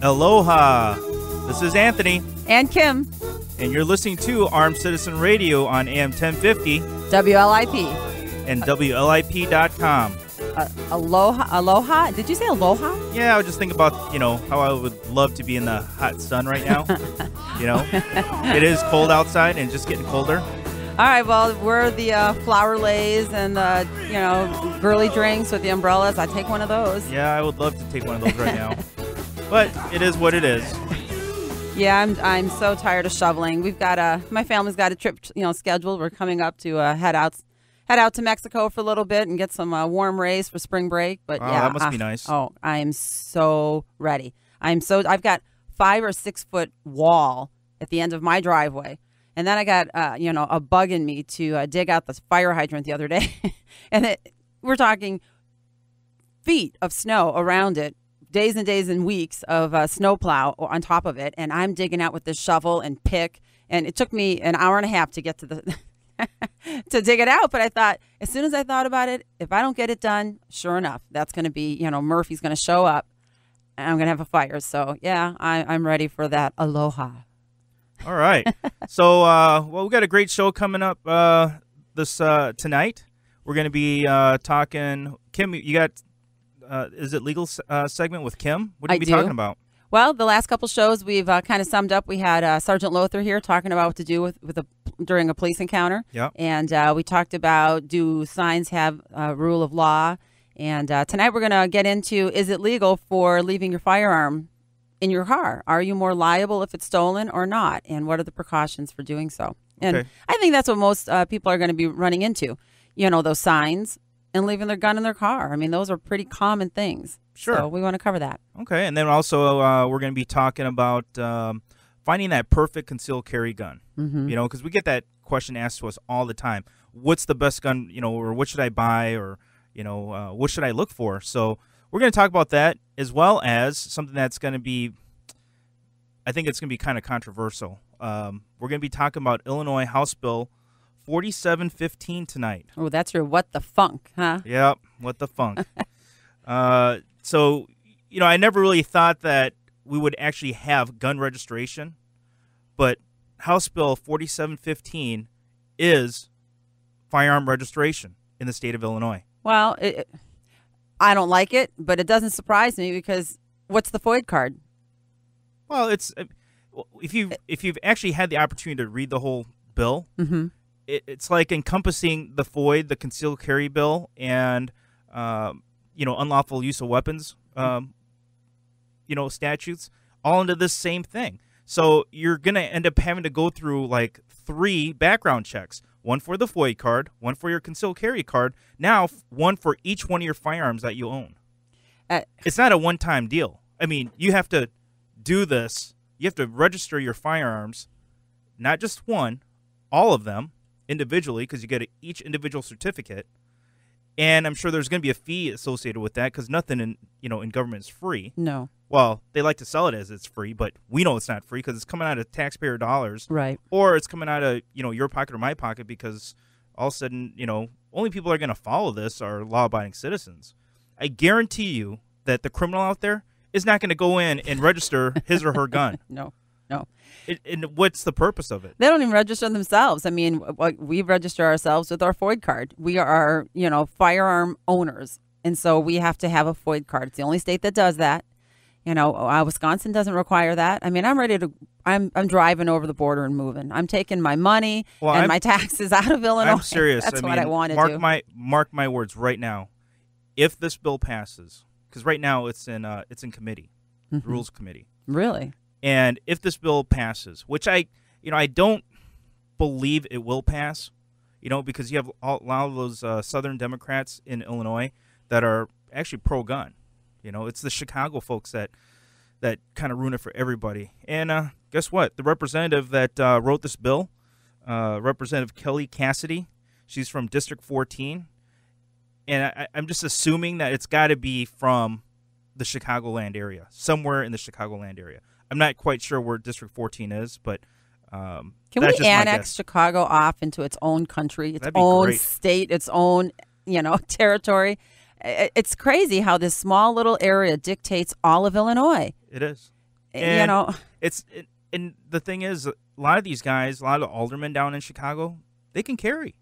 Aloha. This is Anthony. And Kim. And you're listening to Armed Citizen Radio on AM 1050. WLIP. And WLIP.com. Aloha? Did you say aloha? Yeah, I was just thinking about, how I would love to be in the hot sun right now. It is cold outside and just getting colder. All right, well, we're the flower lays and, girly drinks with the umbrellas. I take one of those. Yeah, I would love to take one of those right now. But it is what it is. Yeah, I'm so tired of shoveling. We've got my family's got a trip, scheduled. We're coming up to head out to Mexico for a little bit and get some warm rays for spring break. But yeah, that must be nice. Oh, I am so ready. I've got 5 or 6 foot wall at the end of my driveway. And then I got, a bug in me to dig out the fire hydrant the other day. And we're talking feet of snow around it, days and days and weeks of snowplow on top of it. And I'm digging out with this shovel and pick. And it took me an hour and a half to get to the to dig it out. But I thought, as soon as I thought about it, if I don't get it done, sure enough, that's going to be, Murphy's going to show up and I'm going to have a fire. So, yeah, I'm ready for that aloha. All right. So, we got a great show coming up tonight. We're going to be talking. Kim, you got, is it legal segment with Kim? What are you be talking about? Well, the last couple shows we've kind of summed up. We had Sergeant Lothar here talking about what to do during a police encounter. Yeah. And we talked about, do signs have rule of law? And tonight we're going to get into, is it legal for leaving your firearm in your car? Are you more liable if it's stolen or not? And what are the precautions for doing so? And okay. I think that's what most people are going to be running into, those signs and leaving their gun in their car. I mean, those are pretty common things. Sure. So we want to cover that. Okay. And then also we're going to be talking about finding that perfect concealed carry gun, because we get that question asked to us all the time. What's the best gun, or what should I buy, or, what should I look for? So we're going to talk about that, as well as something that's going to be, I think it's going to be kind of controversial. We're going to be talking about Illinois House Bill 4715 tonight. Oh, that's your what the funk, huh? Yep, what the funk. So, I never really thought that we would actually have gun registration, but House Bill 4715 is firearm registration in the state of Illinois. Well, I don't like it, but it doesn't surprise me because what's the FOID card? Well, it's if you've actually had the opportunity to read the whole bill, it's like encompassing the FOID, the concealed carry bill, and unlawful use of weapons, statutes, all into this same thing. So you're gonna end up having to go through like 3 background checks. One for the FOID card, one for your concealed carry card, now one for each one of your firearms that you own. It's not a one-time deal. I mean, you have to do this. You have to register your firearms, not just one, all of them individually, because you get each individual certificate. And I'm sure there's going to be a fee associated with that, because nothing in government is free. No. Well, they like to sell it as it's free, but we know it's not free because it's coming out of taxpayer dollars. Right. Or it's coming out of, your pocket or my pocket, because all of a sudden, only people that are going to follow this are law-abiding citizens. I guarantee you that the criminal out there is not going to go in and register his or her gun. No. And what's the purpose of it? They don't even register themselves. I mean, we register ourselves with our FOID card. We are, firearm owners. And so we have to have a FOID card. It's the only state that does that. Wisconsin doesn't require that. I mean, I'm driving over the border and moving. I'm taking my money and my taxes out of Illinois. I'm serious. That's what I want to do. Mark my words right now. If this bill passes, because right now it's in committee, the Rules Committee. Really? And if this bill passes, which I don't believe it will pass, because you have a lot of those Southern Democrats in Illinois that are actually pro-gun. It's the Chicago folks that kind of ruin it for everybody. And guess what? The representative that wrote this bill, Representative Kelly Cassidy, she's from District 14. And I'm just assuming that it's got to be from the Chicagoland area, somewhere in the Chicagoland area. I'm not quite sure where District 14 is, but can we annex Chicago off into its own country, its own state, its own territory? It's crazy how this small little area dictates all of Illinois. It is. And know, and the thing is, a lot of these guys, a lot of aldermen down in Chicago, they can carry.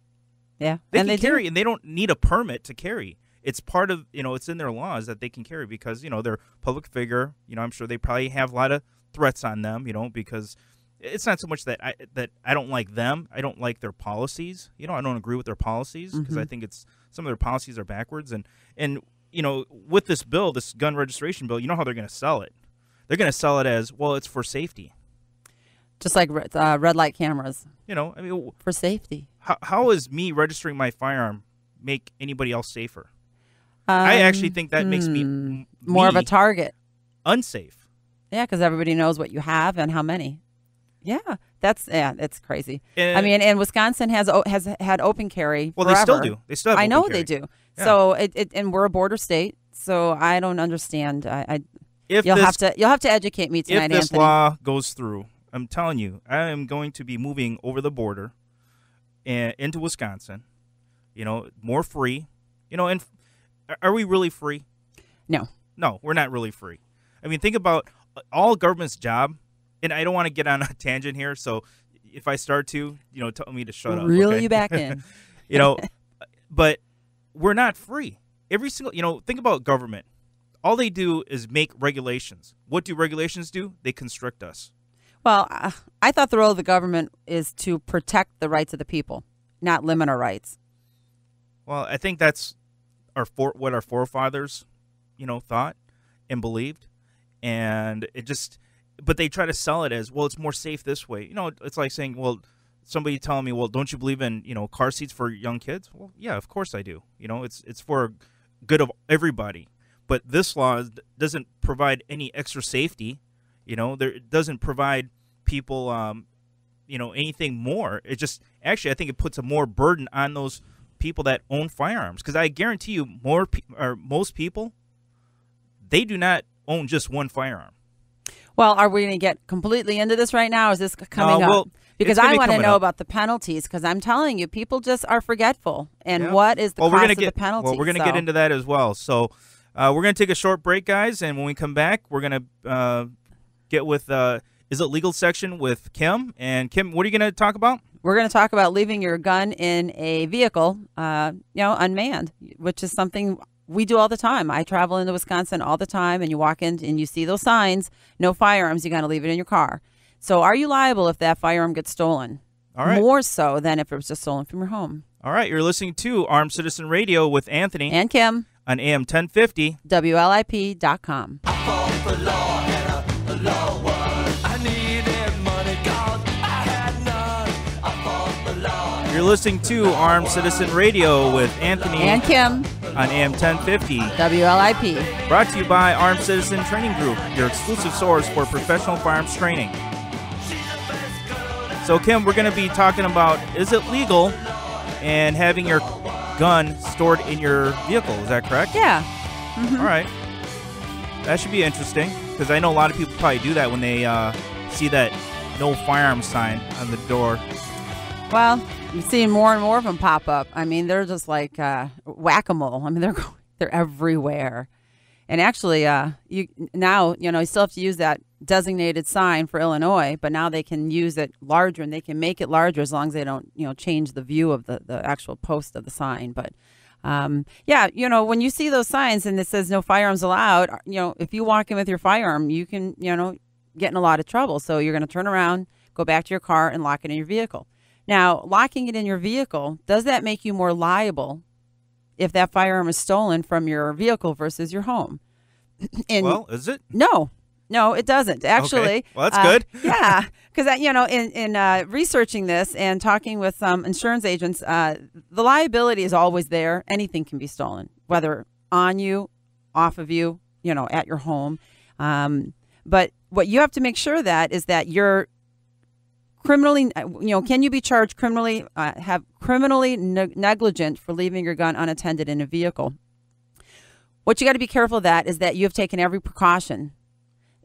yeah, They and can they carry, do. and they don't need a permit to carry. It's part of, it's in their laws that they can carry because, they're a public figure. I'm sure they probably have a lot of threats on them, because it's not so much that I don't like them. I don't like their policies. I don't agree with their policies because I think some of their policies are backwards. And with this bill, this gun registration bill, you know how they're going to sell it. They're going to sell it as, well, it's for safety. Just like red light cameras. I mean, for safety. How is me registering my firearm make anybody else safer? I actually think that makes me more of a target. Unsafe. Yeah, because everybody knows what you have and how many. Yeah, it's crazy. And, I mean, and Wisconsin has had open carry. Well, forever. they still do. They still have I know open carry. they do. Yeah. So and we're a border state. So I don't understand. You'll have to educate me tonight, If this Anthony. law goes through, I'm telling you, I am going to be moving over the border and into Wisconsin. More free. And are we really free? No. No, we're not really free. I mean, think about all government's job, and I don't want to get on a tangent here, so if I start to, tell me to shut up. Reel okay? you back in. But we're not free. Every single, think about government. All they do is make regulations. What do regulations do? They constrict us. Well, I thought the role of the government is to protect the rights of the people, not limit our rights. Well, I think that's what our forefathers, thought and believed, and but they try to sell it as, well, it's more safe this way. It's like saying, well, somebody telling me, well, don't you believe in car seats for young kids? Well, yeah, of course I do. It's for good of everybody. But this law doesn't provide any extra safety. It doesn't provide people, anything more. It just actually, I think it puts a more burden on those people that own firearms, because I guarantee you most people, they do not own just one firearm. Well, are we going to get completely into this right now? Is this coming up? Because I want to know about the penalties, because I'm telling you, people just are forgetful. And what is the cost of the penalty? Well, we're going to get into that as well. So we're going to take a short break, guys, and when we come back, we're going to get with Is It Legal section with Kim. And Kim, what are you going to talk about? We're going to talk about leaving your gun in a vehicle, unmanned, which is something we do all the time. I travel into Wisconsin all the time, and you walk in and you see those signs, no firearms, you got to leave it in your car. So are you liable if that firearm gets stolen? All right. More so than if it was just stolen from your home. All right. You're listening to Armed Citizen Radio with Anthony and Kim on AM 1050. WLIP.com. I fought for law and a law was. I needed money 'cause I had none. I fought for law. You're listening to Armed Citizen Radio with Anthony and Kim on AM 1050. WLIP. Brought to you by Armed Citizen Training Group, your exclusive source for professional firearms training. So, Kim, we're going to be talking about, is it legal and having your gun stored in your vehicle? Is that correct? Yeah. Mm-hmm. All right. That should be interesting, because I know a lot of people probably do that when they see that no firearms sign on the door. Well, I'm seeing more and more of them pop up. I mean, they're just like whack-a-mole. I mean, they're everywhere. And actually, you still have to use that designated sign for Illinois, but now they can use it larger, and they can make it larger as long as they don't, change the view of the actual post of the sign. But when you see those signs and it says no firearms allowed, if you walk in with your firearm, you can, get in a lot of trouble. So you're going to turn around, go back to your car, and lock it in your vehicle. Now, locking it in your vehicle, does that make you more liable if that firearm is stolen from your vehicle versus your home? Well, is it? No, it doesn't. Actually, okay. Well, that's good. Yeah, because in researching this and talking with some insurance agents, the liability is always there. Anything can be stolen, whether on you, off of you, at your home. But what you have to make sure is that you're criminally, can you be charged criminally, criminally negligent for leaving your gun unattended in a vehicle? What you got to be careful of that is that you have taken every precaution.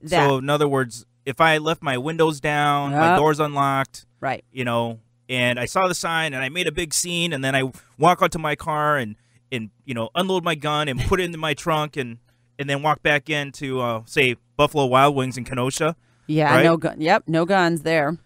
So, in other words, if I left my windows down, my doors unlocked, right, and I saw the sign and I made a big scene, and then I walk out to my car and unload my gun and put it into my trunk and then walk back in to, say, Buffalo Wild Wings in Kenosha. Yeah, right? no gun. Yep, no guns there.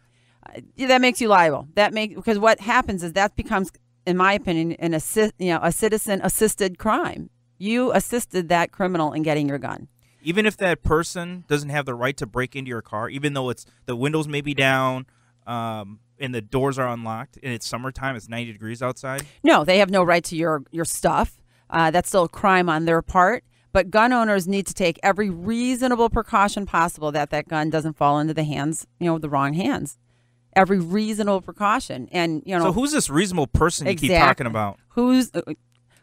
Yeah, that makes you liable. Because what happens is that becomes, in my opinion, a citizen assisted crime. You assisted that criminal in getting your gun. Even if that person doesn't have the right to break into your car, even though it's the windows may be down, and the doors are unlocked, and it's summertime, it's 90 degrees outside. No, they have no right to your stuff. That's still a crime on their part. But gun owners need to take every reasonable precaution possible that gun doesn't fall into the hands, the wrong hands. Every reasonable precaution. And, So who's this reasonable person you keep talking about?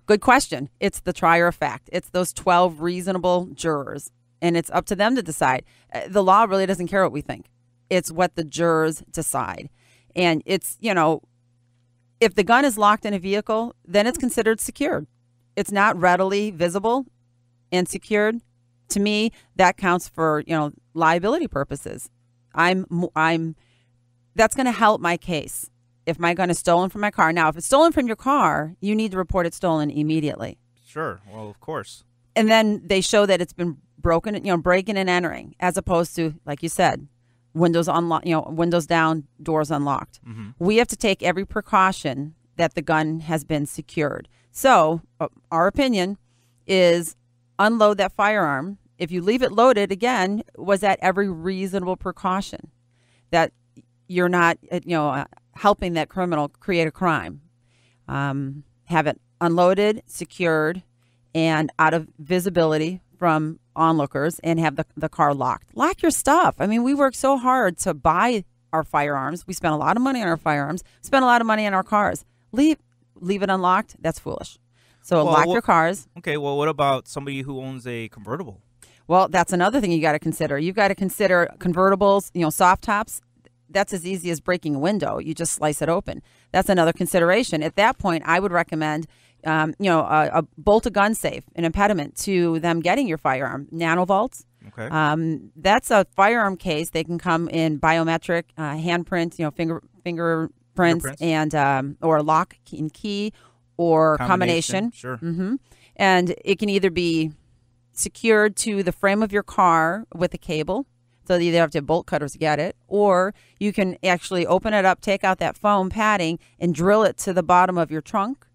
Good question. It's the trier of fact. It's those 12 reasonable jurors, and it's up to them to decide. The law really doesn't care what we think. It's what the jurors decide. And it's, if the gun is locked in a vehicle, then it's considered secured. It's not readily visible and secured. To me, that counts for, liability purposes. That's going to help my case. If my gun is stolen from my car. Now, if it's stolen from your car, you need to report it stolen immediately. Sure. Well, of course. And then they show that it's been broken, breaking and entering, as opposed to, like you said, windows unlocked, windows down, doors unlocked. Mm-hmm. We have to take every precaution that the gun has been secured. So our opinion is unload that firearm. If you leave it loaded, again, was at every reasonable precaution that you're not, helping that criminal create a crime. Have it unloaded, secured, and out of visibility from onlookers, and have the car locked. Lock your stuff. I mean, we work so hard to buy our firearms. We spend a lot of money on our firearms, spend a lot of money on our cars. Leave it unlocked. That's foolish. So lock your cars. Okay, well, what about somebody who owns a convertible? Well, that's another thing you got to consider. You've got to consider convertibles, soft tops. That's as easy as breaking a window. You just slice it open. That's another consideration. At that point, I would recommend, a bolt a gun safe, an impediment to them getting your firearm. Nanovaults. Okay. That's a firearm case. They can come in biometric, handprint, fingerprints, and or lock and key, or combination. Sure. Mm-hmm. And it can either be secured to the frame of your car with a cable. So you either have to have bolt cutters to get it, or you can actually open it up, take out that foam padding, and drill it to the bottom of your trunk,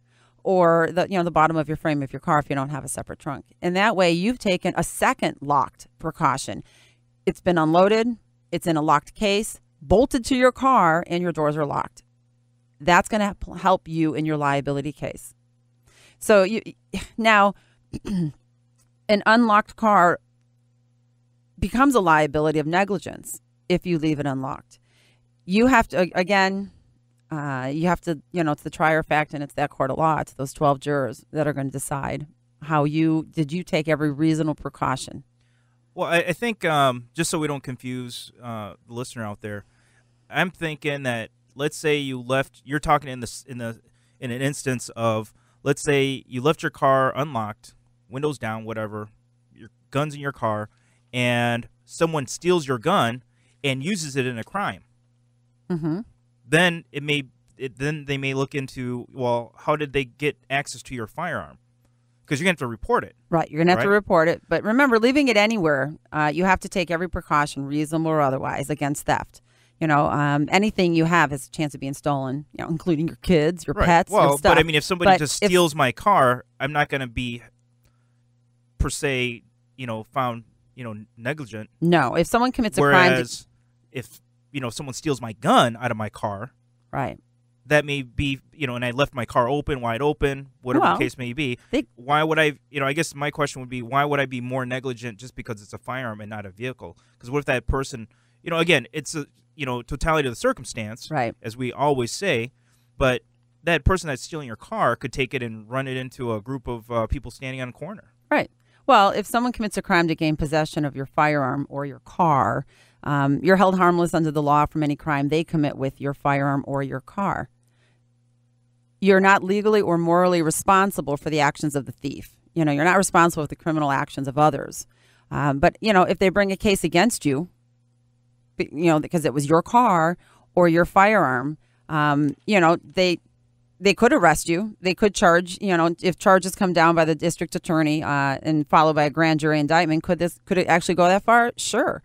or the bottom of your frame of your car if you don't have a separate trunk. And that way, you've taken a second locked precaution. It's been unloaded, it's in a locked case, bolted to your car, and your doors are locked. That's going to help you in your liability case. So now, an unlocked car becomes a liability of negligence if you leave it unlocked. You have to, again, it's the trier fact, and it's that court of law. It's those 12 jurors that are going to decide did you take every reasonable precaution. Well, I think just so we don't confuse the listener out there, I'm thinking that let's say you're talking in an instance of, let's say you left your car unlocked, windows down, whatever, your gun's in your car, and someone steals your gun and uses it in a crime. Mm-hmm. Then then they may look into, well, how did they get access to your firearm? Because you're going to have to report it. Right, you're going to have to report it. But remember, leaving it anywhere, you have to take every precaution, reasonable or otherwise, against theft. Anything you have has a chance of being stolen, including your kids, your pets, your stuff. But I mean, if somebody just steals my car, I'm not going to be, per se, found negligent. No, if someone commits a crime. Whereas if someone steals my gun out of my car, right, that may be and I left my car wide open, whatever the case may be. Why would I? I guess my question would be, why would I be more negligent just because it's a firearm and not a vehicle? Because what if that person, again, it's a totality of the circumstance, right, as we always say, but that person that's stealing your car could take it and run it into a group of people standing on a corner. Right. Well, if someone commits a crime to gain possession of your firearm or your car, you're held harmless under the law from any crime they commit with your firearm or your car. You're not legally or morally responsible for the actions of the thief. You're not responsible for the criminal actions of others. But, if they bring a case against you, because it was your car or your firearm, they could arrest you. They could charge, if charges come down by the district attorney and followed by a grand jury indictment, could it actually go that far? Sure.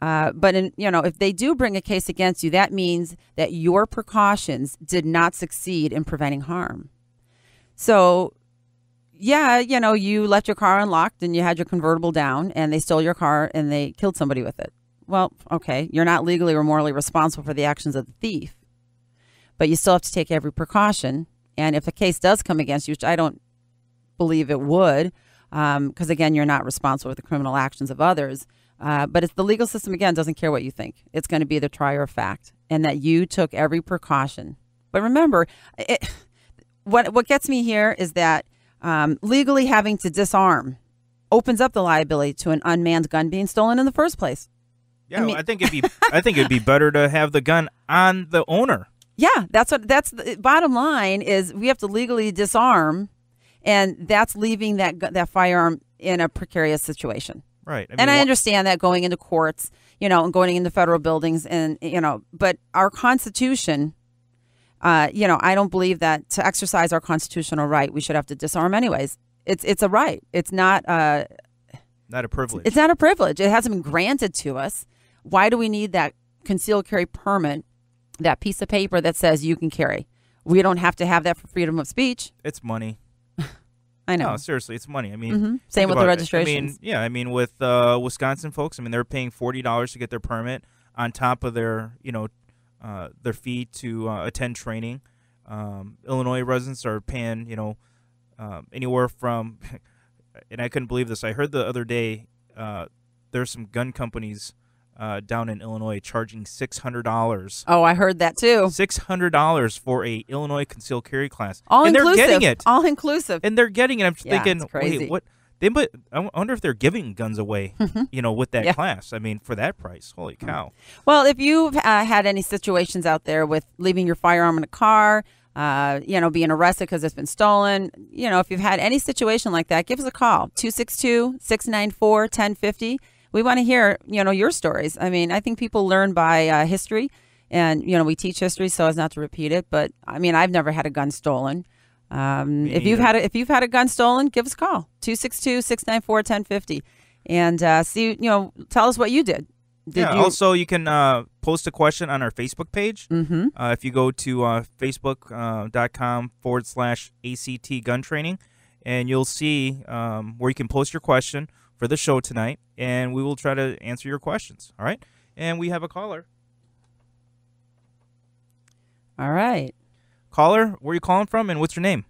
But if they do bring a case against you, that means that your precautions did not succeed in preventing harm. So, yeah, you left your car unlocked and you had your convertible down and they stole your car and they killed somebody with it. Well, okay, you're not legally or morally responsible for the actions of the thief, but you still have to take every precaution. And if a case does come against you, which I don't believe it would, because, again, you're not responsible for the criminal actions of others. But it's the legal system, again, doesn't care what you think. It's going to be the trier of fact and that you took every precaution. But remember, what gets me here is that legally having to disarm opens up the liability to an unmanned gun being stolen in the first place. Yeah, I think it'd be better to have the gun on the owner. Yeah, that's the bottom line is we have to legally disarm, and that's leaving that firearm in a precarious situation. Right. I understand that going into courts, and going into federal buildings and, but our Constitution, I don't believe that to exercise our constitutional right, we should have to disarm anyways. It's a right. It's not a privilege. It's not a privilege. It hasn't been granted to us. Why do we need that concealed carry permit, that piece of paper that says you can carry? We don't have to have that for freedom of speech. It's money. I know. No, seriously, it's money. I mean, same with the registrations. With Wisconsin folks, they're paying $40 to get their permit on top of their, their fee to attend training. Illinois residents are paying, anywhere from, and I couldn't believe this. I heard the other day there's some gun companies down in Illinois charging $600. Oh, I heard that too. $600 for a Illinois concealed carry class. All and inclusive. They're getting it. All inclusive. And they're getting it. I'm just Yeah, thinking, it's crazy. wait, what? I wonder if they're giving guns away, with that class. For that price. Holy cow. Well, if you've had any situations out there with leaving your firearm in a car, being arrested because it's been stolen, if you've had any situation like that, give us a call, 262-694-1050. We want to hear, your stories. I think people learn by history, and, we teach history so as not to repeat it. But, I've never had a gun stolen. If you've had a gun stolen, give us a call, 262-694-1050, and tell us what you did. Also, you can post a question on our Facebook page. If you go to facebook.com/ACT gun training, and you'll see where you can post your question for the show tonight, and we will try to answer your questions. All right? And we have a caller. All right. Caller, where are you calling from, and what's your name?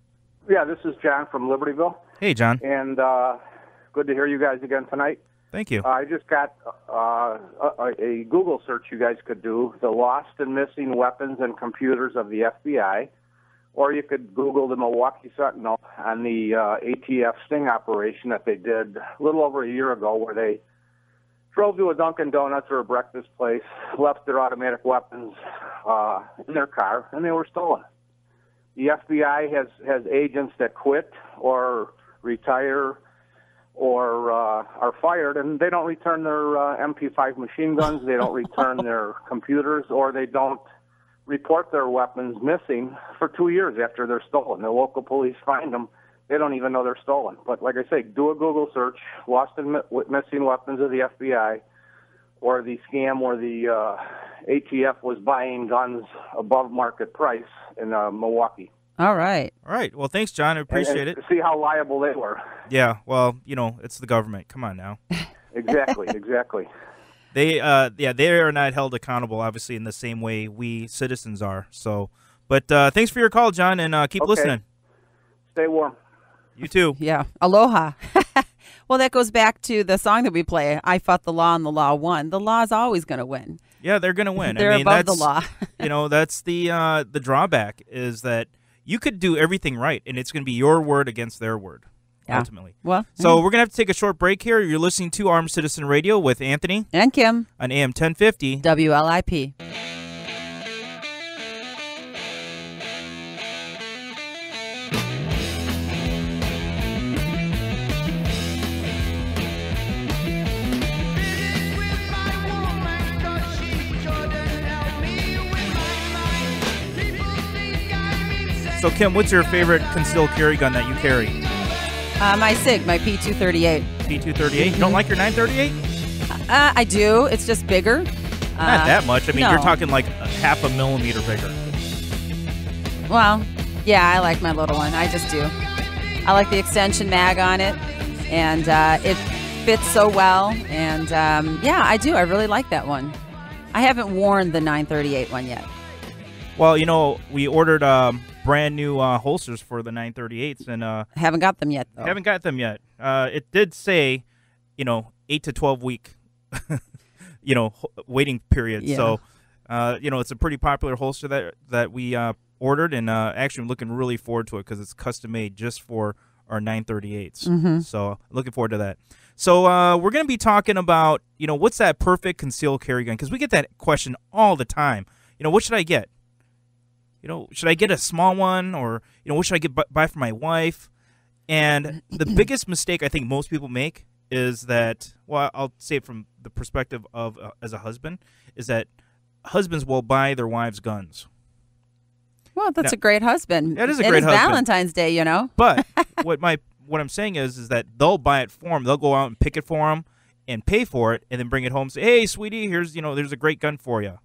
Yeah, this is John from Libertyville. Hey, John. And good to hear you guys again tonight. Thank you. I just got a Google search you guys could do, the lost and missing weapons and computers of the FBI, or you could Google the Milwaukee Sentinel on the ATF sting operation that they did a little over a year ago, where they drove to a Dunkin' Donuts or a breakfast place, left their automatic weapons in their car, and they were stolen. The FBI has agents that quit or retire or are fired, and they don't return their MP5 machine guns, they don't return their computers, or they don't report their weapons missing for 2 years after they're stolen. The local police find them. They don't even know they're stolen. But like I say, do a Google search, lost and missing weapons of the FBI, or the scam where the ATF was buying guns above market price in Milwaukee. All right. All right. Well, thanks, John. I appreciate it. See how liable they were. Yeah. Well, it's the government. Come on now. Exactly. They are not held accountable, obviously, in the same way we citizens are. So, but thanks for your call, John, and keep listening. Stay warm. You too. Yeah. Aloha. Well, that goes back to the song that we play, I Fought the Law and the Law Won. The law is always going to win. Yeah, they're going to win. They're above the law. That's the drawback is that you could do everything right, and it's going to be your word against their word, ultimately. Well, so we're going to have to take a short break here. You're listening to Armed Citizen Radio with Anthony and Kim on AM 1050 WLIP. So, Kim, what's your favorite concealed carry gun that you carry? My SIG, my P238. P238? You don't like your 938? I do. It's just bigger. Not that much. I mean, no. you're talking like half a millimeter bigger. Well, yeah, I like my little one. I just do. I like the extension mag on it, and it fits so well. And yeah, I do. I really like that one. I haven't worn the 938 one yet. Well, you know, we ordered brand new holsters for the 938s, and Haven't got them yet, though. haven't got them yet. It did say, 8 to 12 week, waiting period. Yeah. So, it's a pretty popular holster that we ordered, and actually I'm looking really forward to it because it's custom made just for our 938s. Mm-hmm. So, looking forward to that. So, we're going to be talking about, what's that perfect concealed carry gun? Because we get that question all the time. What should I get? Should I get a small one, or what should I buy for my wife? And the biggest mistake I think most people make is that, well, I'll say it from the perspective of as a husband, is that husbands will buy their wives guns. Well, that's a great husband. That is a It great is husband. Valentine's Day, But what I'm saying is that they'll buy it for him. They'll go out and pick it for him and pay for it, and then bring it home and say, "Hey, sweetie, here's there's a great gun for you."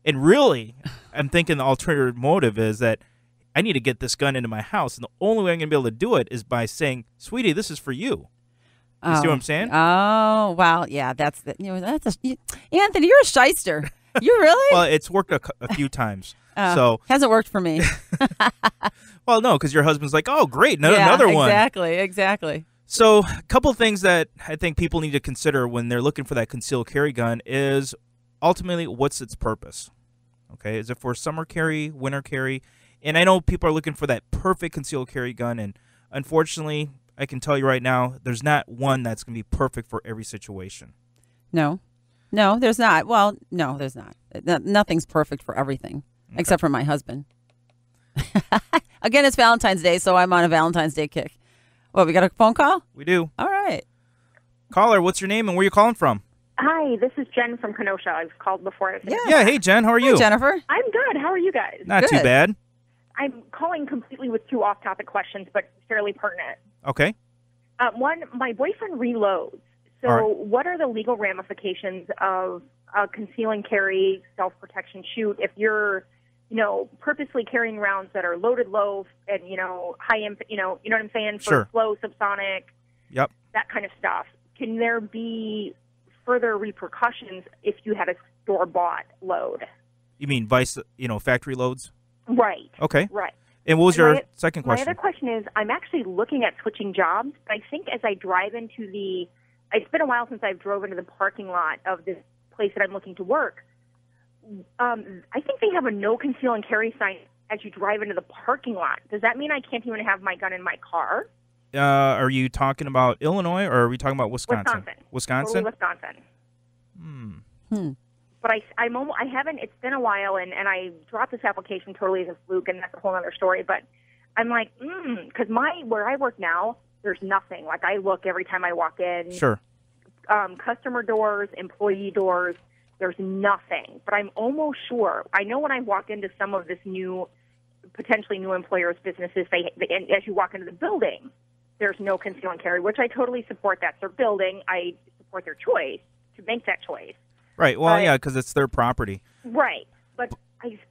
And really, I'm thinking the alternative motive is that I need to get this gun into my house, and the only way I'm going to be able to do it is by saying, "Sweetie, this is for you." You see what I'm saying? Oh, well, yeah, Anthony, you're a shyster. You really? Well, it's worked a few times. So hasn't worked for me. well, no, because your husband's like, "Oh, great, another one." Exactly. So a couple things that I think people need to consider when they're looking for that concealed carry gun is ultimately what's its purpose. Okay, is it for summer carry, winter carry? And I know people are looking for that perfect concealed carry gun, and unfortunately, I can tell you right now, there's not one that's going to be perfect for every situation. No, there's not. Well, no, there's not. Nothing's perfect for everything, except for my husband. Again, it's Valentine's Day, so I'm on a Valentine's Day kick. Well, we got a phone call? We do. All right. Caller, what's your name and where you calling from? Hi, this is Jen from Kenosha. I've called before. Yeah, hey, Jen, how are you? Hey, Jennifer. I'm good. How are you guys? Not too Good. bad. I'm calling completely with two off-topic questions, but fairly pertinent. Okay. One, my boyfriend reloads. So All right. what are the legal ramifications of a conceal and carry self-protection shoot if you're, purposely carrying rounds that are loaded low and, high impact, you know what I'm saying? For Sure. slow, subsonic, Yep. that kind of stuff. Can there be further repercussions if you had a store-bought load? You mean factory loads? Right. Okay. Right. And what was And your my- second My question? other question is, I'm actually looking at switching jobs, but I think as I drive into it's been a while since I've drove into the parking lot of this place that I'm looking to work. I think they have a no conceal and carry sign as you drive into the parking lot. Does that mean I can't even have my gun in my car? Are you talking about Illinois or are we talking about Wisconsin? Totally Wisconsin. But I haven't, it's been a while, and I dropped this application totally as a fluke, and that's a whole other story. But I'm like, because where I work now, there's nothing. Like, I look every time I walk in. Sure. Customer doors, employee doors, there's nothing. But I'm almost sure, I know when I walk into some of this potentially new employers' businesses, and as you walk into the building, there's no conceal and carry, which I totally support. That's their building. I support their choice to make that choice. Right. Well, But- yeah, because it's their property. Right. But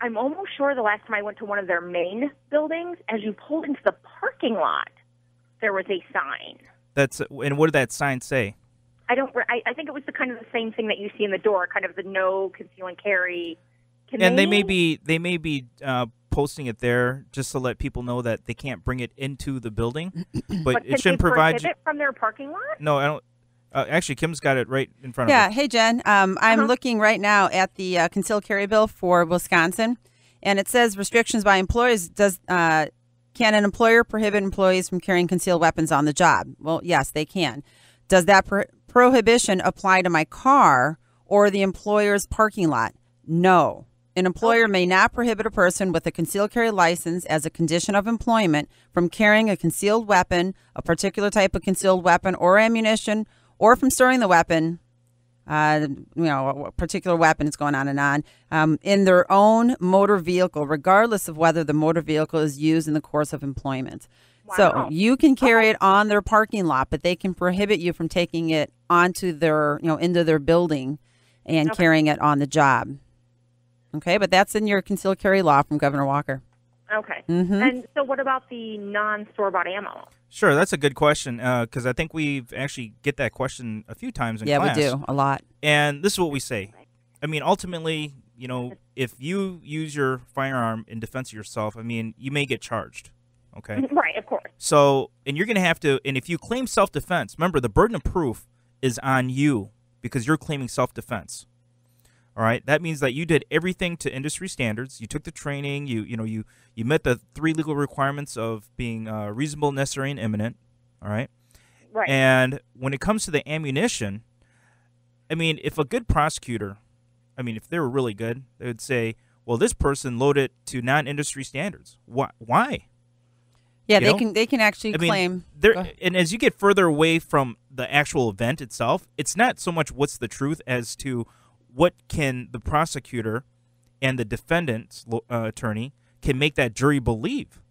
I'm almost sure the last time I went to one of their main buildings, as you pulled into the parking lot, there was a sign. And what did that sign say? I think it was the kind of the same thing that you see in the door, kind of the no conceal and carry. And they may be posting it there just to let people know that they can't bring it into the building, but it shouldn't provide. Prohibit from their parking lot? No, I don't. Actually, Kim's got it right in front of Yeah. her. Hey, Jen. I'm looking right now at the concealed carry bill for Wisconsin, and it says restrictions by employers. Can an employer prohibit employees from carrying concealed weapons on the job? Well, yes, they can. Does that prohibition apply to my car or the employer's parking lot? No. An employer may not prohibit a person with a concealed carry license as a condition of employment from carrying a concealed weapon, a particular type of concealed weapon or ammunition, or from storing the weapon a particular weapon is going on and on, in their own motor vehicle, regardless of whether the motor vehicle is used in the course of employment. Wow. So you can carry it on their parking lot, but they can prohibit you from taking it onto their, into their building and carrying it on the job. Okay, but that's in your concealed carry law from Governor Walker. Okay. Mm-hmm. And so what about the non-store-bought ammo? Sure, that's a good question because I think we've actually get that question a few times in class. Yeah, we do, a lot. And this is what we say. I mean, ultimately, if you use your firearm in defense of yourself, I mean, you may get charged. Okay. Right, of course. So, and you're going to have to, and if you claim self-defense, remember the burden of proof is on you because you're claiming self-defense. All right. That means that you did everything to industry standards. You took the training. You met the 3 legal requirements of being reasonable, necessary, and imminent. All right. Right. And when it comes to the ammunition, I mean, if a good prosecutor, if they were really good, they would say, well, this person loaded to non-industry standards. Why? Yeah, they can actually claim. And as you get further away from the actual event itself, it's not so much what's the truth as to what can the prosecutor and the defendant's attorney can make that jury believe.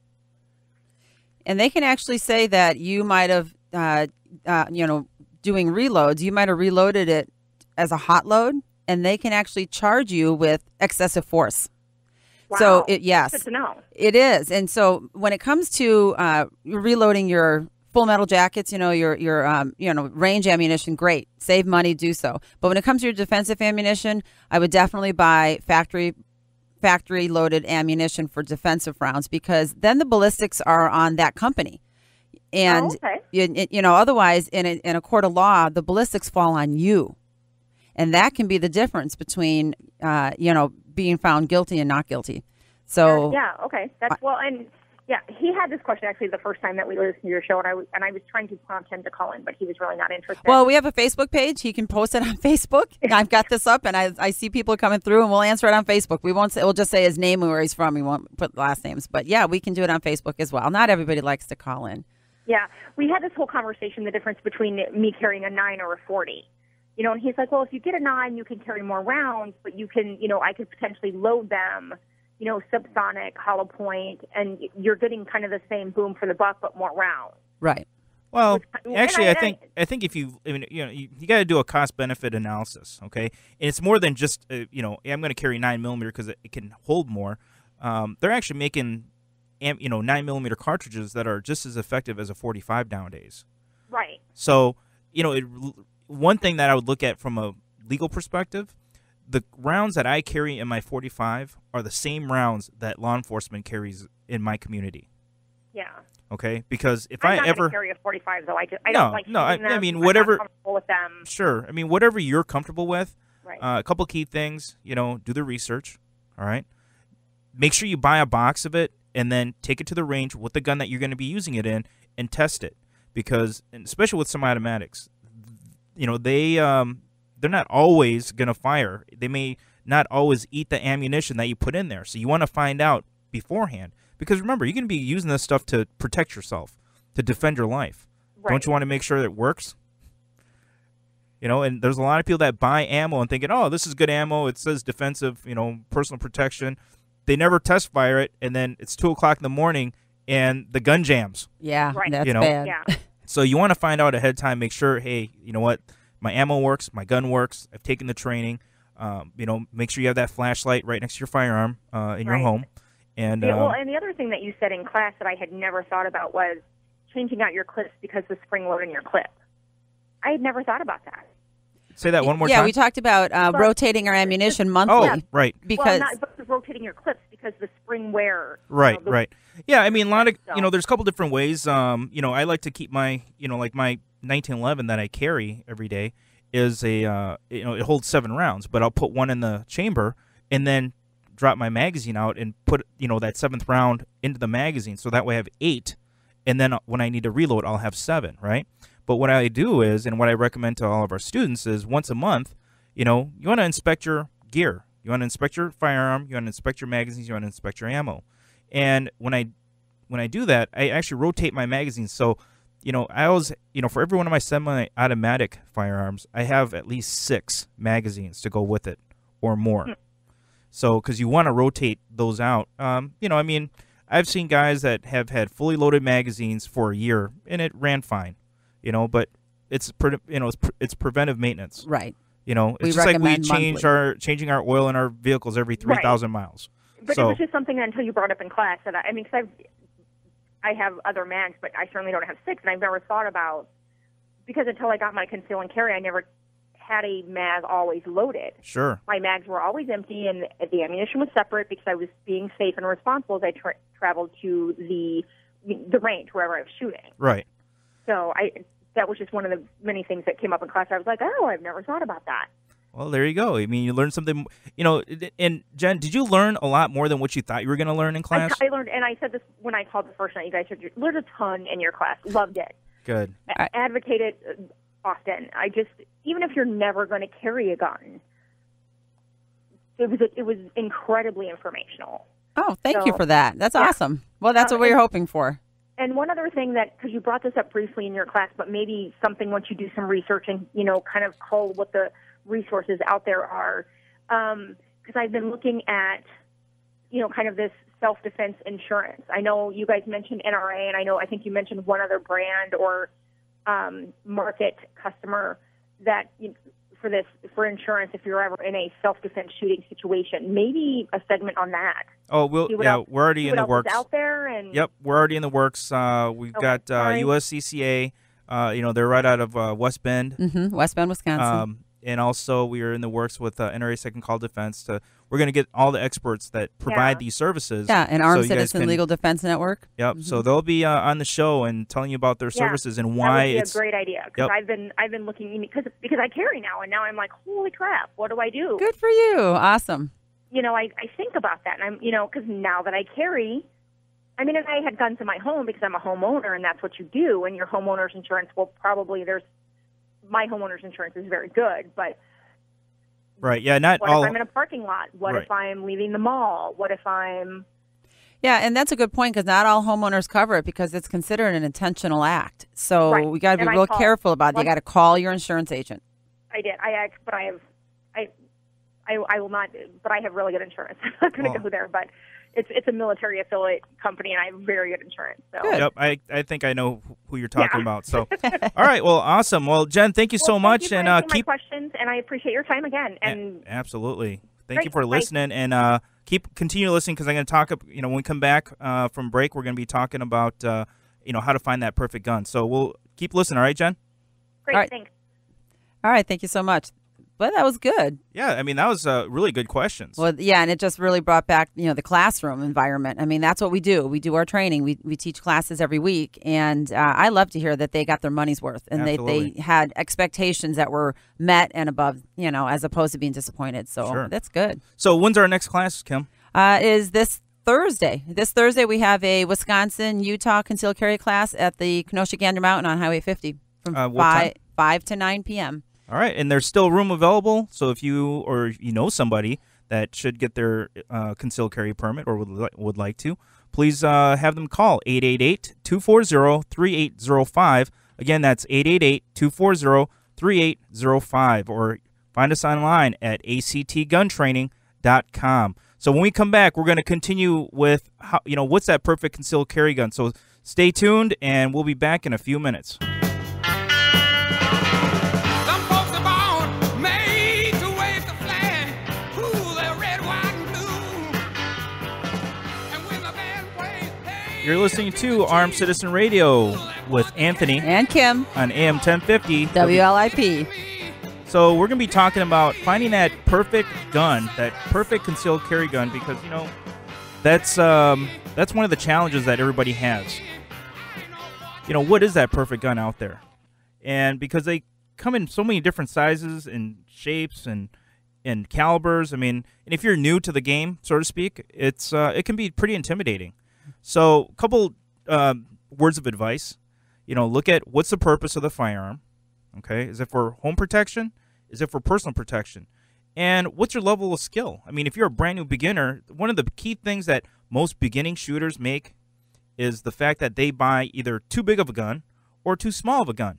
And they can actually say that you might have, doing reloads, you might have reloaded it as a hot load, and they can actually charge you with excessive force. Wow. So, yes, good to know. It is. And so when it comes to reloading your full metal jackets, your range ammunition, great. Save money, do so. But when it comes to your defensive ammunition, I would definitely buy factory loaded ammunition for defensive rounds because then the ballistics are on that company. And otherwise in a court of law, the ballistics fall on you. And that can be the difference between being found guilty and not guilty. So okay. That's and he had this question actually the first time that we listened to your show, and I was trying to prompt him to call in, but he was really not interested. Well, we have a Facebook page. He can post it on Facebook. I've got this up, and I see people coming through, and we'll answer it on Facebook. We won't say, we'll just say his name and where he's from. We won't put last names, but yeah, we can do it on Facebook as well. Not everybody likes to call in. Yeah, we had this whole conversation, the difference between me carrying a 9 or a 40. And he's like, well, if you get a 9, you can carry more rounds, but you can, I could potentially load them, subsonic, hollow point, and you're getting kind of the same boom for the buck, but more rounds. Right. Well, actually, I think if you got to do a cost benefit analysis, okay? And it's more than just, I'm going to carry 9mm because it can hold more. They're actually making, 9mm cartridges that are just as effective as a 45 nowadays. Right. So, one thing that I would look at from a legal perspective, the rounds that I carry in my 45 are the same rounds that law enforcement carries in my community. Yeah. Okay, because if I'm I not ever carry a 45 though, I don't like I them. mean I'm whatever. not comfortable with them. Sure, I mean whatever you're comfortable with. Right. A couple key things, do the research. All right, make sure you buy a box of it and then take it to the range with the gun that you're going to be using it in and test it, because and especially with semi-automatics. They're not always going to fire. They may not always eat the ammunition that you put in there. So you want to find out beforehand. Because remember, you're going to be using this stuff to protect yourself, to defend your life. Right. Don't you want to make sure that it works? And there's a lot of people that buy ammo and thinking, oh, this is good ammo. It says defensive, personal protection. They never test fire it, and then it's 2 o'clock in the morning, and the gun jams. Yeah, right. That's bad. Yeah. So you want to find out ahead of time, make sure, hey, you know what, my ammo works, my gun works, I've taken the training. Make sure you have that flashlight right next to your firearm in your home. And and the other thing that you said in class that I had never thought about was changing out your clips because the spring load in your clip. I had never thought about that. Say that one more time. Yeah, we talked about rotating our ammunition monthly. Oh, right. Because but rotating your clips because the spring wear. Right, right. Yeah, I mean, a lot of there's a couple different ways. I like to keep my like my 1911 that I carry every day is a it holds 7 rounds, but I'll put one in the chamber and then drop my magazine out and put that 7th round into the magazine, so that way I have 8, and then when I need to reload, I'll have 7, right? But what I do is, and what I recommend to all of our students is, once a month, you want to inspect your gear, you want to inspect your firearm, you want to inspect your magazines, you want to inspect your ammo, and when I do that, I actually rotate my magazines. So I always, for every one of my semi-automatic firearms, I have at least 6 magazines to go with it or more. So, because you want to rotate those out. I've seen guys that have had fully loaded magazines for a year and it ran fine, but it's it's preventive maintenance. Right. It's just like we recommend changing our oil in our vehicles every 3,000 miles. But it was just something that until you brought up in class that because I have other mags, but I certainly don't have 6, and I've never thought about, because until I got my conceal and carry, I never had a mag always loaded. Sure. My mags were always empty, and the ammunition was separate because I was being safe and responsible as I traveled to the range wherever I was shooting. Right. So that was just one of the many things that came up in class. I was like, oh, I've never thought about that. Well, there you go. I mean, you learned something. And Jen, did you learn a lot more than what you thought you were going to learn in class? I learned, and I said this when I called the first night. You guys said you learned a ton in your class. Loved it. Good. Advocated often. Even if you're never going to carry a gun, it was incredibly informational. Oh, thank you for that. That's awesome. Well, that's what we were hoping for. And one other thing because you brought this up briefly in your class, but maybe something once you do some research and, kind of cull what the resources out there are, because I've been looking at, kind of this self-defense insurance. I know you guys mentioned NRA, and I think you mentioned one other brand or market customer that for insurance if you're ever in a self-defense shooting situation. Maybe a segment on that. Oh, we're already in the works. Out there and yep, we're already in the works. We've got USCCA. They're right out of West Bend. Mm-hmm. West Bend, Wisconsin. And also we are in the works with NRA Second Call Defense. We're going to get all the experts that provide these services. Yeah, and Armed Citizen Legal Defense Network. Yep. Mm-hmm. So they'll be on the show and telling you about their services and why it's a great idea. Because I've been looking because I carry now, and now I'm like, holy crap, what do I do? Good for you. Awesome. I think about that, and I'm because now that I carry. And I had guns in my home because I'm a homeowner, and that's what you do. And your homeowner's insurance my homeowner's insurance is very good, but right, yeah, not what all. If I'm in a parking lot? What if I'm leaving the mall? What if I'm? Yeah, and that's a good point because not all homeowners cover it because it's considered an intentional act. So we got to be real careful about it. You got to call your insurance agent. I did. I asked, but I will not. But I have really good insurance. I'm not going to go there, but. It's a military affiliate company, and I have very good insurance. So. Good. Yep, I think I know who you're talking about. So, all right, well, awesome. Well, Jen, thank you so much, thank you for keep my questions, and I appreciate your time again. And absolutely, thank you for listening, and continue listening because I'm going to talk. When we come back from break, we're going to be talking about how to find that perfect gun. So we'll keep listening. All right, Jen. Great, all right. Thanks. All right, thank you so much. But that was good. Yeah, that was really good questions. Well, yeah, and it just really brought back, the classroom environment. That's what we do. We do our training. We teach classes every week, and I love to hear that they got their money's worth and they had expectations that were met and above, as opposed to being disappointed. So that's good. So when's our next class, Kim? Is this Thursday. This Thursday we have a Wisconsin-Utah concealed carry class at the Kenosha Gander Mountain on Highway 50 from 5 to 9 p.m. All right, and there's still room available, so if you or somebody that should get their concealed carry permit or would like to, please have them call 888-240-3805. Again, that's 888-240-3805, or find us online at actguntraining.com. So when we come back, we're going to continue with what's that perfect concealed carry gun. So stay tuned, and we'll be back in a few minutes. You're listening to Armed Citizen Radio with Anthony and Kim on AM 1050 WLIP. So we're going to be talking about finding that perfect gun, that perfect concealed carry gun, because that's one of the challenges that everybody has. What is that perfect gun out there? And because they come in so many different sizes and shapes and calibers, and if you're new to the game, so to speak, it can be pretty intimidating. So a couple words of advice. Look at what's the purpose of the firearm. Okay, is it for home protection? Is it for personal protection? And what's your level of skill? If you're a brand new beginner, one of the key things that most beginning shooters make is the fact that they buy either too big of a gun or too small of a gun.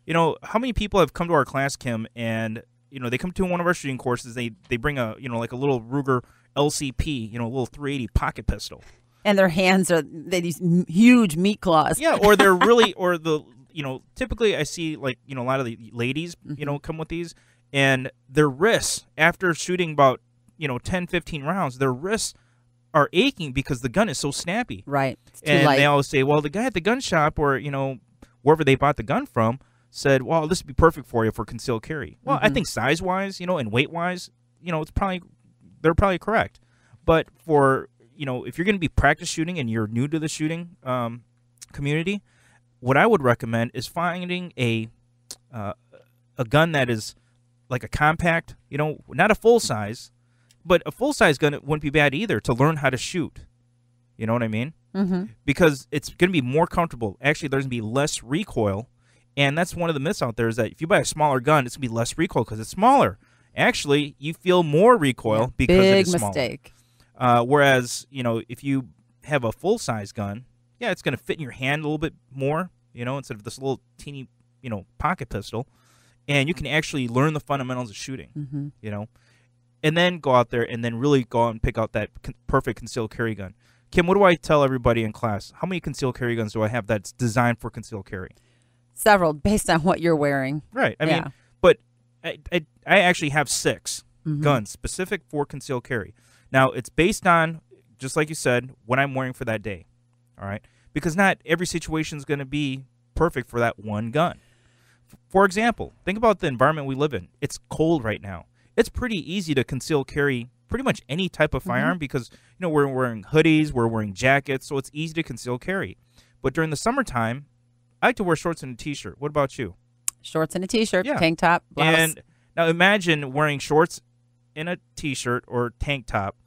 You know, how many people have come to our class, Kim, and you know they come to one of our shooting courses. They bring a like a little Ruger LCP, a little 380 pocket pistol, And their hands are these huge meat claws. Yeah, or they're really typically I see like a lot of the ladies come with these, and their wrists after shooting about 10, 15 rounds, their wrists are aching because the gun is so snappy. Right. It's too And light. they always say, well, the guy at the gun shop or, wherever they bought the gun from said, well, this would be perfect for you for concealed carry. Well, I think size-wise, and weight-wise, they're probably correct. But for, if you're going to be practice shooting and you're new to the shooting community, what I would recommend is finding a gun that is like a compact, not a full-size, but a full-size gun wouldn't be bad either to learn how to shoot. You know what I mean? Mm-hmm. Because it's going to be more comfortable. Actually, there's going to be less recoil, and that's one of the myths out there is that if you buy a smaller gun, it's going to be less recoil because it's smaller. Actually, you feel more recoil because it is smaller. Big mistake. Whereas, if you have a full-size gun, yeah, it's going to fit in your hand a little bit more, instead of this little teeny, pocket pistol, and you can actually learn the fundamentals of shooting, and then go out there and then really go out and pick out that perfect concealed carry gun. Kim, what do I tell everybody in class? How many concealed carry guns do I have that's designed for concealed carry? Several, based on what you're wearing. Right. I mean, but I actually have 6 guns specific for concealed carry. Now, it's based on, just like you said, what I'm wearing for that day. All right? Because not every situation is going to be perfect for that one gun. For example, think about the environment we live in. It's cold right now. It's pretty easy to conceal carry pretty much any type of firearm because, we're wearing hoodies, we're wearing jackets, so it's easy to conceal carry. But during the summertime, I like to wear shorts and a T-shirt. What about you? Shorts and a T-shirt, Yeah. tank top, blouse. And now imagine wearing shorts and a T-shirt or tank top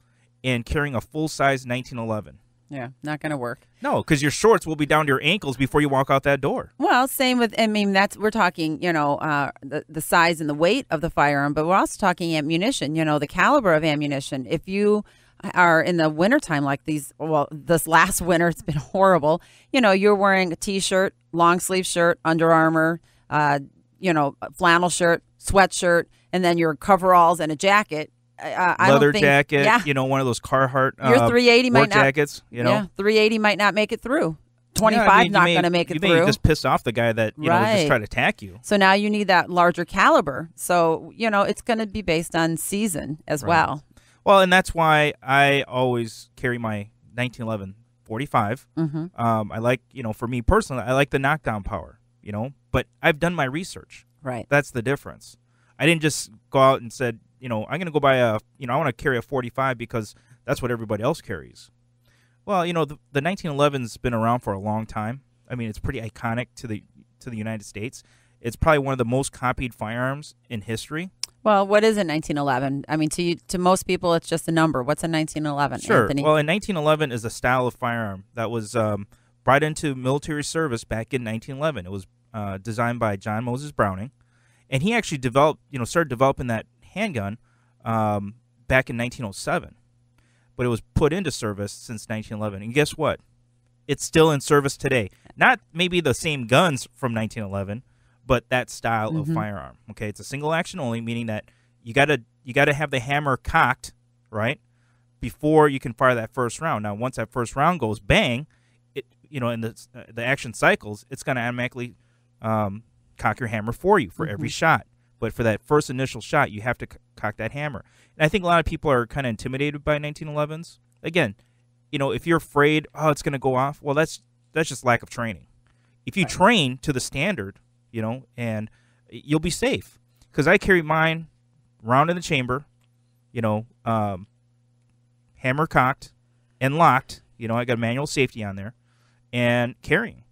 and carrying a full-size 1911. Yeah, not going to work. No, because your shorts will be down to your ankles before you walk out that door. Well, same with, we're talking, the size and the weight of the firearm, but we're also talking ammunition, the caliber of ammunition. If you are in the wintertime like this last winter, it's been horrible. You're wearing a T-shirt, long sleeve shirt, Under Armour, flannel shirt, sweatshirt, and then your coveralls and a jacket. I Leather don't think, jacket, yeah. One of those Carhartt Your 380 might work not, jackets, Yeah, 380 might not make it through. 25 Yeah, not going to make it you through. may just piss off the guy that just try to attack you. So now you need that larger caliber. So, it's going to be based on season as well. Well, and that's why I always carry my 1911 45. I like, for me personally, I like the knockdown power, but I've done my research. Right. That's the difference. I didn't just go out and said, I'm going to go buy I want to carry a 45 because that's what everybody else carries. Well, the 1911's been around for a long time. I mean, it's pretty iconic to the United States. It's probably one of the most copied firearms in history. Well, what is a 1911? I mean, to most people, it's just a number. What's a 1911, Sure. Anthony? Well, a 1911 is a style of firearm that was brought into military service back in 1911. It was designed by John Moses Browning, and he actually started developing that handgun back in 1907. But it was put into service since 1911. And guess what? It's still in service today. Not maybe the same guns from 1911, but that style of firearm. Okay, it's a single action only, meaning that you gotta have the hammer cocked, right, before you can fire that first round. Now, once that first round goes bang, it in the action cycles, it's gonna automatically cock your hammer for you for every shot. But for that first initial shot, you have to cock that hammer. And I think a lot of people are kind of intimidated by 1911s. Again, if you're afraid, it's going to go off, well, that's just lack of training. If you train to the standard, and you'll be safe. Because I carry mine round in the chamber, hammer cocked and locked. I got manual safety on there, and carrying.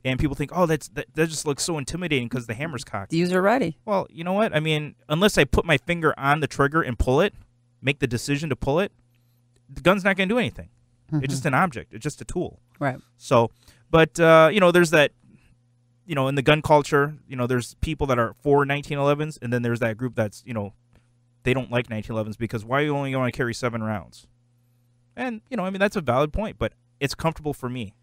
And people think, that just looks so intimidating because the hammer's cocked. User ready. Well, you know what? I mean, unless I put my finger on the trigger and pull it, make the decision to pull it, the gun's not going to do anything. It's just an object. It's just a tool. Right. So, but, there's that, in the gun culture, there's people that are for 1911s, and then there's that group that's, they don't like 1911s because why are you only going to carry 7 rounds? And, that's a valid point, but it's comfortable for me.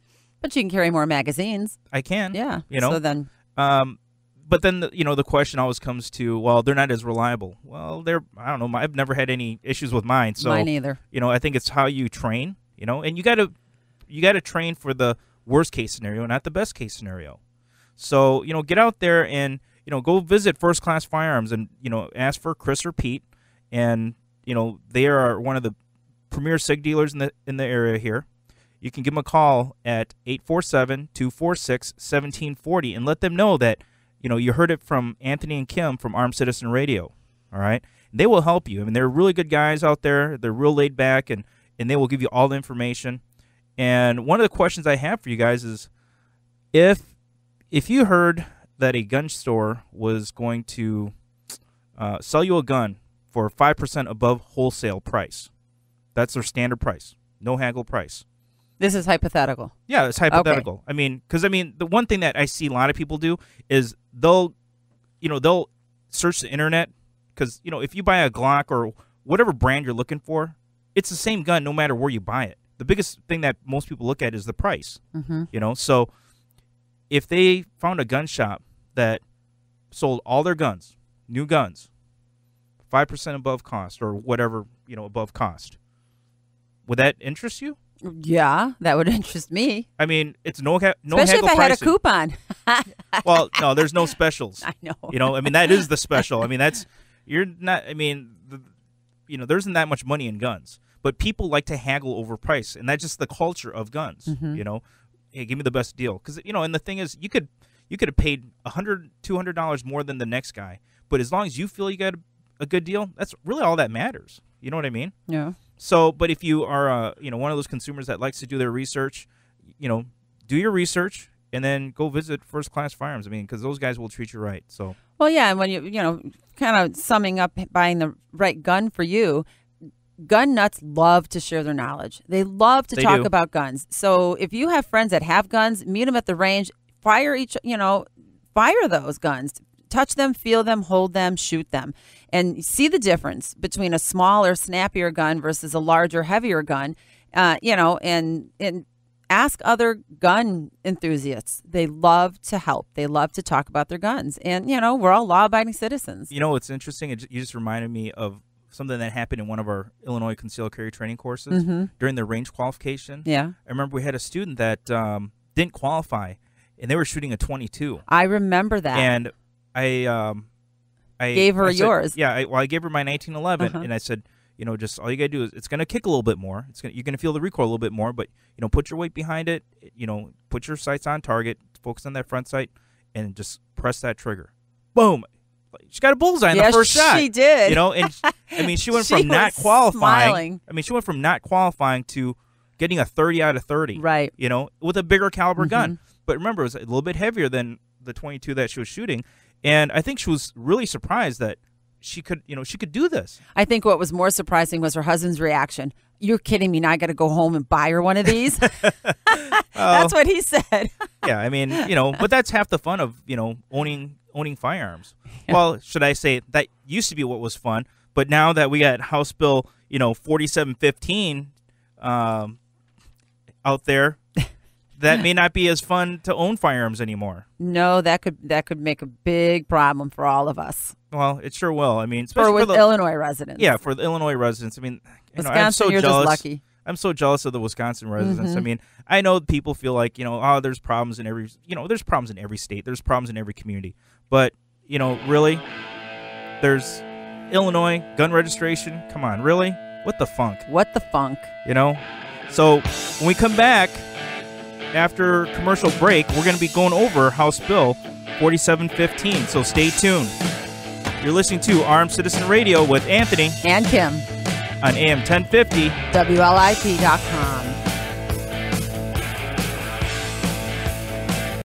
But you can carry more magazines. I can. Yeah. You know. So then. But then the question always comes to, well, they're not as reliable. Well, I don't know. I've never had any issues with mine. So Mine either. I think it's how you train. And you gotta train for the worst case scenario, not the best case scenario. So get out there and go visit First Class Firearms and ask for Chris or Pete, and they are one of the premier SIG dealers in the area here. You can give them a call at 847-246-1740 and let them know that you heard it from Anthony and Kim from Armed Citizen Radio. All right, and they will help you. I mean, they're really good guys out there. They're real laid back, and they will give you all the information. And one of the questions I have for you guys is, if you heard that a gun store was going to sell you a gun for 5% above wholesale price, that's their standard price, no haggle price. This is hypothetical. Yeah, it's hypothetical. Okay. I mean, because the one thing that I see a lot of people do is they'll search the internet, because if you buy a Glock or whatever brand you're looking for, it's the same gun no matter where you buy it. The biggest thing that most people look at is the price. Mm-hmm. So if they found a gun shop that sold all their guns, new guns, 5% above cost or whatever above cost, would that interest you? Yeah, that would interest me. I mean, it's no Especially haggle if I had a pricing. coupon. Well, no, there's no specials. I know. I mean, that is the special. I mean, there isn't that much money in guns, but people like to haggle over price, and that's just the culture of guns. Mm-hmm. Hey, give me the best deal, because and the thing is, you could have paid $100, $200 more than the next guy, but as long as you feel you got a good deal, that's really all that matters. You know what I mean? Yeah. So, but if you are, one of those consumers that likes to do their research, do your research and then go visit First Class Firearms. I mean, because those guys will treat you right. So. Well, yeah, and when kind of summing up buying the right gun for you, gun nuts love to share their knowledge. They love to talk about guns. So if you have friends that have guns, meet them at the range, fire those guns. Touch them, feel them, hold them, shoot them, and see the difference between a smaller, snappier gun versus a larger, heavier gun. And ask other gun enthusiasts. They love to help. They love to talk about their guns, and we're all law-abiding citizens. It's interesting. You just reminded me of something that happened in one of our Illinois concealed carry training courses during the range qualification. Yeah, I remember we had a student that didn't qualify, and they were shooting a .22. I remember that. And I gave her yours. Yeah, I gave her my 1911, and I said, just all you gotta do is, it's gonna kick a little bit more. You're gonna feel the recoil a little bit more, but put your weight behind it. Put your sights on target, focus on that front sight, and just press that trigger. Boom! She got a bullseye in the first shot. She did. And I mean, she went She from not was qualifying. smiling. I mean, she went from not qualifying to getting a 30 out of 30. Right. With a bigger caliber gun. But remember, it was a little bit heavier than the .22 that she was shooting. And I think she was really surprised that she could do this. I think what was more surprising was her husband's reaction. You're kidding me. Now I got to go home and buy her one of these. That's what he said. Yeah, I mean, but that's half the fun of, owning firearms. Yeah. Well, should I say that used to be what was fun, but now that we got House Bill, 4715 out there, that may not be as fun to own firearms anymore. No, that could make a big problem for all of us. Well, it sure will. I mean, especially with Illinois residents. Yeah, for the Illinois residents. I mean, Wisconsin, I'm so you're jealous. just lucky. I'm so jealous of the Wisconsin residents. I mean, I know people feel like, there's problems in every, there's problems in every state. There's problems in every community. But, really, there's Illinois gun registration. Come on, really? What the funk? What the funk? So when we come back after commercial break, we're going to be going over House Bill 4715. So stay tuned. You're listening to Armed Citizen Radio with Anthony and Kim on AM 1050 WLIP.com.